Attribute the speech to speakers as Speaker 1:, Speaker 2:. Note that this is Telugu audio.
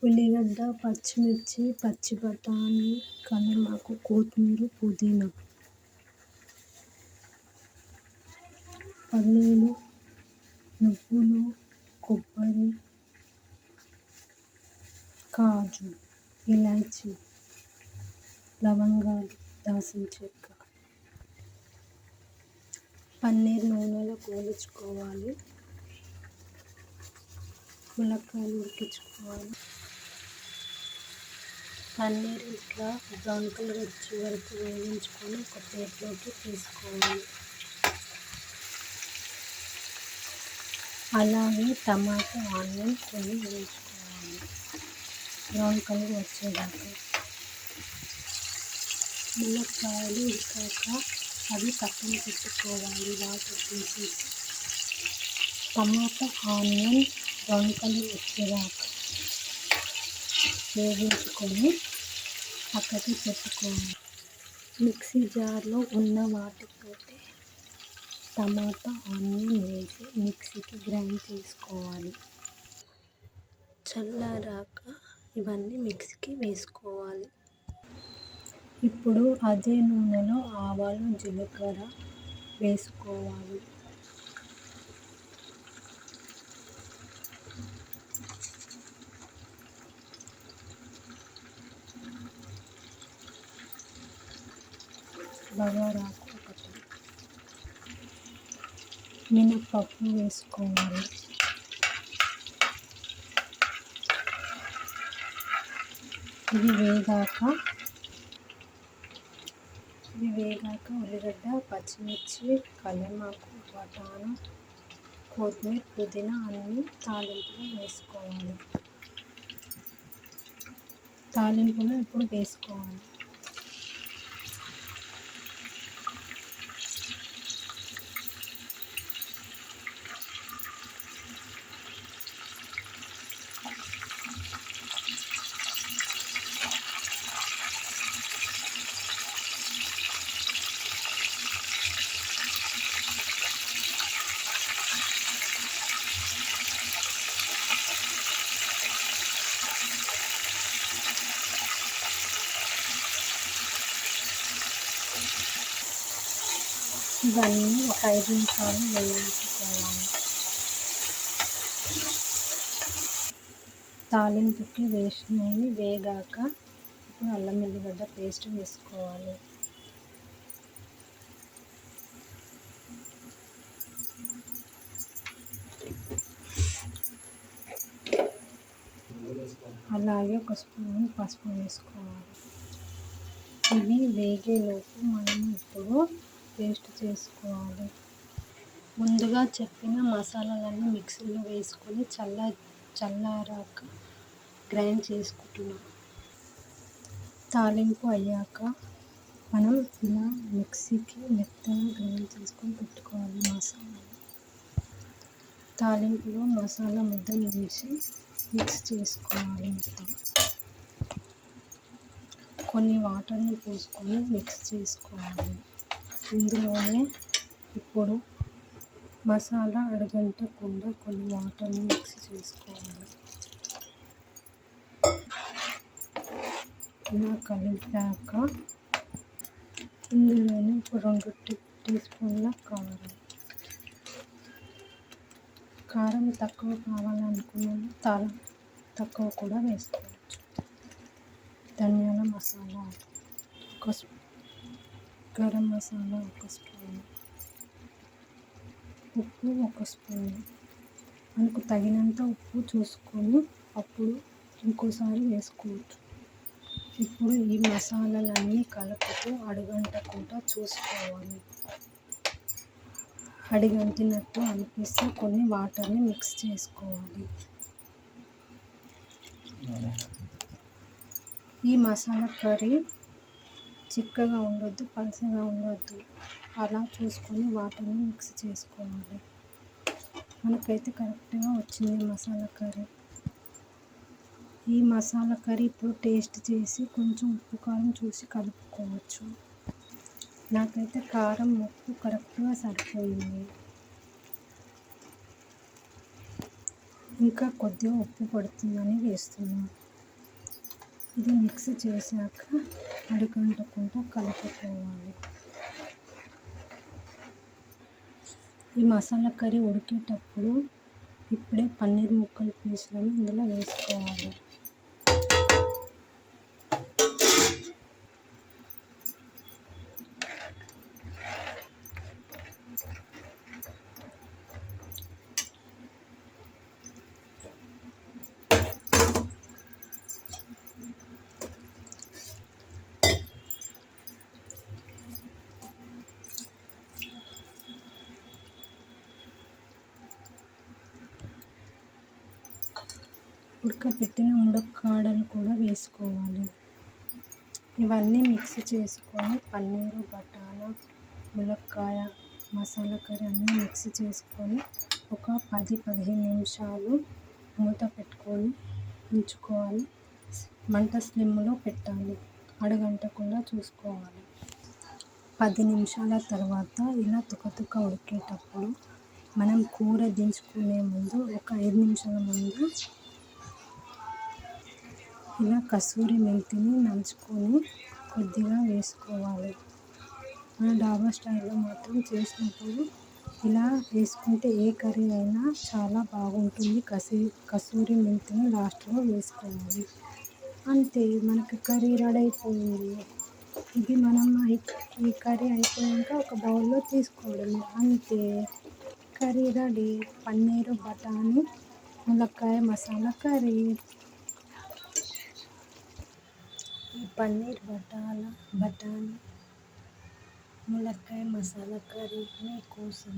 Speaker 1: ఉల్లిగడ్డ, పచ్చిమిర్చి, పచ్చి బఠానీ, కరివేపాకు, కొత్తిమీర, పుదీనా, పల్లీలు, నువ్వులు, కొబ్బరి, కాజు, ఇలాచి, లవంగాలు, దాల్చిన చెక్క. పన్నీర్ నూనెలో గోలించుకోవాలి. ములక్కాయలు ఉడికించుకోవాలి. పన్నీర్ ఇట్లా బ్రౌన్ కలర్ వచ్చే వరకు వేయించుకొని ఒక ప్లేట్లోకి తీసుకోవాలి. అలాగే టమాటా, ఆనియన్ కొన్ని వేయించుకోవాలి బ్రౌన్ కలర్ వచ్చేదాకా. ములక్కాయలు ఉడికాక అవి పక్కన పెట్టుకోవాలి. వాటర్ తీసేసి టమాటా, ఆనియన్ బ్రౌన్ కలర్ వచ్చేదాకా వేయించుకొని పక్కకి పెట్టుకోవాలి. మిక్సీ జార్లో ఉన్న వాటితోటి టమాటా, ఆనియన్ వేసి మిక్సీకి గ్రైండ్ చేసుకోవాలి. చల్లారాక ఇవన్నీ మిక్సీకి వేసుకోవాలి. ఇప్పుడు అదే నూనెలో ఆవాలు, జీలకర్ర వేసుకోవాలి. బగారాకు ఒకటి, మినప్పప్పు వేసుకోవాలి. ఇవి వేగాక ఉల్లిగడ్డ, పచ్చిమిర్చి, కరివేపాకు, బఠానీ, కొత్తిమీర, పుదీనా అన్నీ తాలింపులో వేసుకోవాలి. తాలింపులో ఇప్పుడు వేసుకోవాలి. ఇవన్నీ ఒక 5 నిమిషాలు వేయించుకోవాలి. తాలింపుకి వేసినవి వేగాక ఇప్పుడు అల్లం ఎల్లిగడ్డ పేస్ట్ వేసుకోవాలి. అలాగే ఒక స్పూన్ పసుపు వేసుకోవాలి. ఇవి వేగేలోపు మనం ఇప్పుడు పేస్ట్ చేసుకోవాలి. ముందుగా చెప్పిన మసాలాలన్నీ మిక్సీలో వేసుకొని చల్లారాక గ్రైండ్ చేసుకుంటున్నాం. తాలింపు అయ్యాక మనం ఇలా మిక్సీకి మెత్తగా గ్రైండ్ చేసుకొని పెట్టుకోవాలి. మసాలా తాలింపులో మసాలా ముద్దలు వేసి మిక్స్ చేసుకోవాలి. మొత్తం కొన్ని వాటర్ని పోసుకొని మిక్స్ చేసుకోవాలి. ఇందులోనే ఇప్పుడు మసాలా అడుగంటకుండా కొన్ని వాటర్ని మిక్స్ చేసుకోవాలి. ఇలా కలిపాక ఇందులోనే ఇప్పుడు 2 టీ స్పూన్ల కారం తక్కువ కావాలనుకున్నాము తక్కువ కూడా వేసుకోవచ్చు. ధనియాల మసాలా ఒక స్పూన్, గరం మసాలా ఒక స్పూన్, ఉప్పు ఒక స్పూన్. మనకు తగినంత ఉప్పు చూసుకొని అప్పుడు ఇంకోసారి వేసుకోవచ్చు. ఇప్పుడు ఈ మసాలాలన్నీ కలుపుతూ అడుగంటకుండా చూసుకోవాలి. అడుగంటినట్టు అనిపిస్తే కొన్ని వాటర్ని మిక్స్ చేసుకోవాలి. ఈ మసాలా కర్రీ చిక్కగా ఉండొద్దు, పలచగా ఉండొద్దు. అలా చూసుకొని వాటర్ని మిక్స్ చేసుకోవాలి. మనకైతే కరెక్ట్గా వచ్చింది మసాలా కర్రీ. ఈ మసాలా కర్రీ ఇప్పుడు టేస్ట్ చేసి కొంచెం ఉప్పు కారం చూసి కలుపుకోవచ్చు. నాకైతే కారం ఉప్పు కరెక్ట్గా సరిపోయింది. ఇంకా కొద్దిగా ఉప్పు పడుతుందని వేస్తున్నాను. ఇది మిక్స్ చేశాక అడుగంటకుండా కలుపుకోవాలి. ఈ మసాలా కర్రీ ఉడికేటప్పుడు ఇప్పుడే పన్నీర్ ముక్కలు పీసులను ఇందులో వేసుకోవాలి. ఉడకపెట్టిన ములక్కాడలు కూడా వేసుకోవాలి. ఇవన్నీ మిక్స్ చేసుకొని పన్నీరు, బఠానా, ములక్కాయ, మసాలా కర్రీ అన్నీ మిక్స్ చేసుకొని ఒక 10-15 నిమిషాలు మూత పెట్టుకొని ఉంచుకోవాలి. మంట స్లిమ్లో పెట్టాలి. అడుగంటకుండా చూసుకోవాలి. 10 నిమిషాల తర్వాత ఇలా తుకతుక ఉడికేటప్పుడు మనం కూర దించుకునే ముందు ఒక 5 నిమిషాల ముందు ఇలా కసూరి మెంతిని నంచుకొని కొద్దిగా వేసుకోవాలి. మన డాబా స్టైల్లో మాత్రం చేసినప్పుడు ఇలా వేసుకుంటే ఏ కర్రీ అయినా చాలా బాగుంటుంది. కసూరి మెంతిని లాస్ట్లో వేసుకోవాలి. అంతే, మనకి కర్రీ రెడీ అయిపోయింది. ఇది మనం ఈ కర్రీ అయిపోయాక ఒక బౌల్లో తీసుకోవడమే. అంతే, కర్రీ రెడీ. పన్నీరు, బఠానీ, ములక్కాయ మసాలా కర్రీ. ఈ పన్నీర్, బఠానీ, ములక్కాయ మసాలా కర్రీ మీకోసం.